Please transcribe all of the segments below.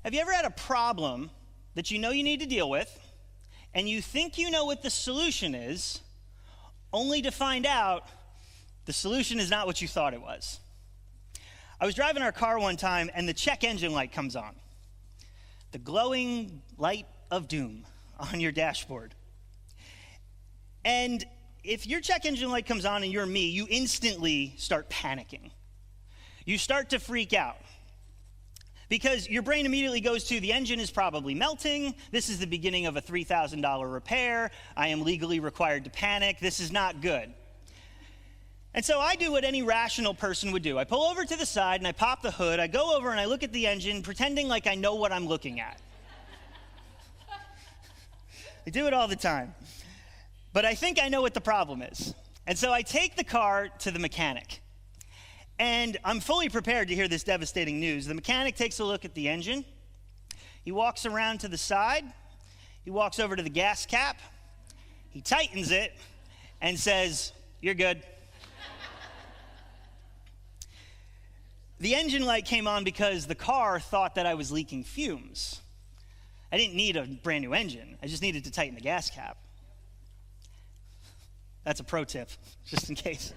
Have you ever had a problem that you know you need to deal with, and you think you know what the solution is, only to find out the solution is not what you thought it was? I was driving our car one time, and the check engine light comes on. The glowing light of doom on your dashboard. And if your check engine light comes on and you're me, you instantly start panicking. You start to freak out. Because your brain immediately goes to, the engine is probably melting. This is the beginning of a $3,000 repair. I am legally required to panic. This is not good. And so I do what any rational person would do. I pull over to the side and I pop the hood. I go over and I look at the engine, pretending like I know what I'm looking at. I do it all the time. But I think I know what the problem is. And so I take the car to the mechanic. And I'm fully prepared to hear this devastating news. The mechanic takes a look at the engine. He walks around to the side. He walks over to the gas cap. He tightens it and says, "You're good." The engine light came on because the car thought that I was leaking fumes. I didn't need a brand new engine. I just needed to tighten the gas cap. That's a pro tip, just in case.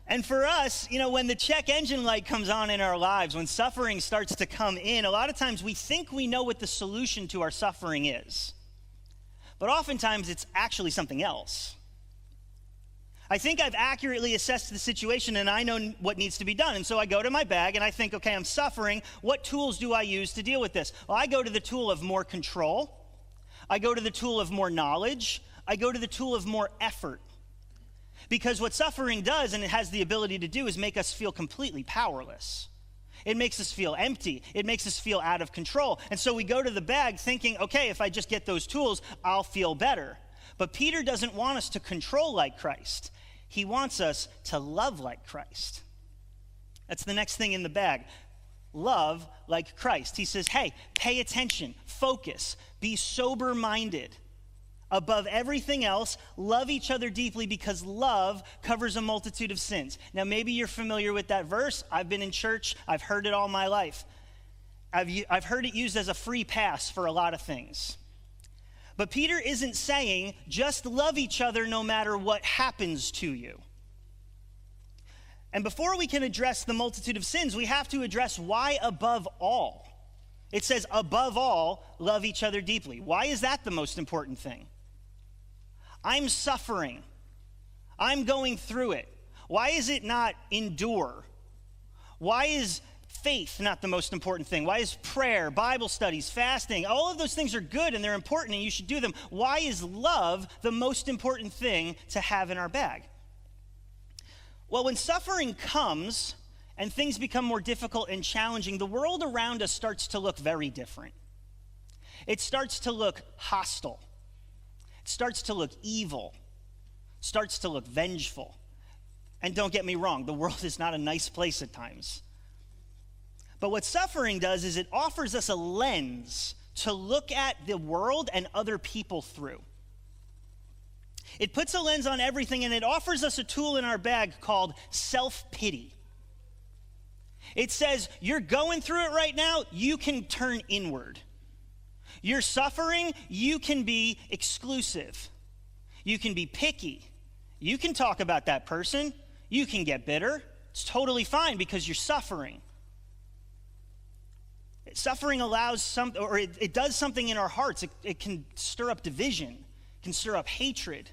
And for us, when the check engine light comes on in our lives, when suffering starts to come in, a lot of times we think we know what the solution to our suffering is. But oftentimes it's actually something else. I think I've accurately assessed the situation and I know what needs to be done. And so I go to my bag and I think, okay, I'm suffering. What tools do I use to deal with this? Well, I go to the tool of more control. I go to the tool of more knowledge. I go to the tool of more effort. Because what suffering does, and it has the ability to do, is make us feel completely powerless. It makes us feel empty. It makes us feel out of control. And so we go to the bag thinking, okay, if I just get those tools, I'll feel better. But Peter doesn't want us to control like Christ. He wants us to love like Christ. That's the next thing in the bag. Love like Christ. He says, hey, pay attention, focus, be sober-minded. Above everything else, love each other deeply because love covers a multitude of sins. Now, maybe you're familiar with that verse. I've been in church. I've heard it all my life. I've heard it used as a free pass for a lot of things. But Peter isn't saying just love each other no matter what happens to you. And before we can address the multitude of sins, we have to address why above all. It says, above all, love each other deeply. Why is that the most important thing? I'm suffering. I'm going through it. Why is it not endure? Why is faith not the most important thing? Why is prayer, Bible studies, fasting, all of those things are good and they're important and you should do them. Why is love the most important thing to have in our bag? Well, when suffering comes and things become more difficult and challenging, the world around us starts to look very different. It starts to look hostile. It starts to look evil. It starts to look vengeful. And don't get me wrong, the world is not a nice place at times. But what suffering does is it offers us a lens to look at the world and other people through. It puts a lens on everything, and it offers us a tool in our bag called self-pity. It says, you're going through it right now, you can turn inward. You're suffering, you can be exclusive. You can be picky. You can talk about that person. You can get bitter. It's totally fine because you're suffering. Suffering allows it does something in our hearts. It can stir up division, it can stir up hatred,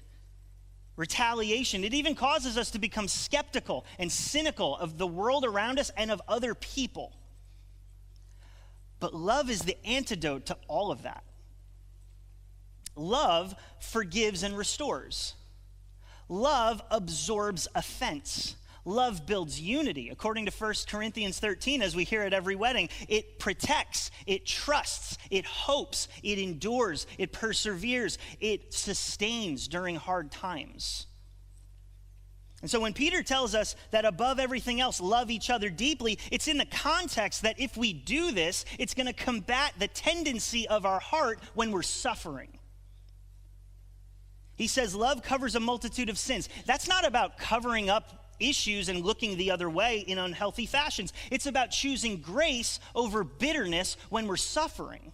retaliation. It even causes us to become skeptical and cynical of the world around us and of other people. But love is the antidote to all of that. Love forgives and restores. Love absorbs offense. Love builds unity. According to 1 Corinthians 13, as we hear at every wedding, it protects, it trusts, it hopes, it endures, it perseveres, it sustains during hard times. And so when Peter tells us that above everything else, love each other deeply, it's in the context that if we do this, it's going to combat the tendency of our heart when we're suffering. He says love covers a multitude of sins. That's not about covering up issues and looking the other way in unhealthy fashions. It's about choosing grace over bitterness when we're suffering.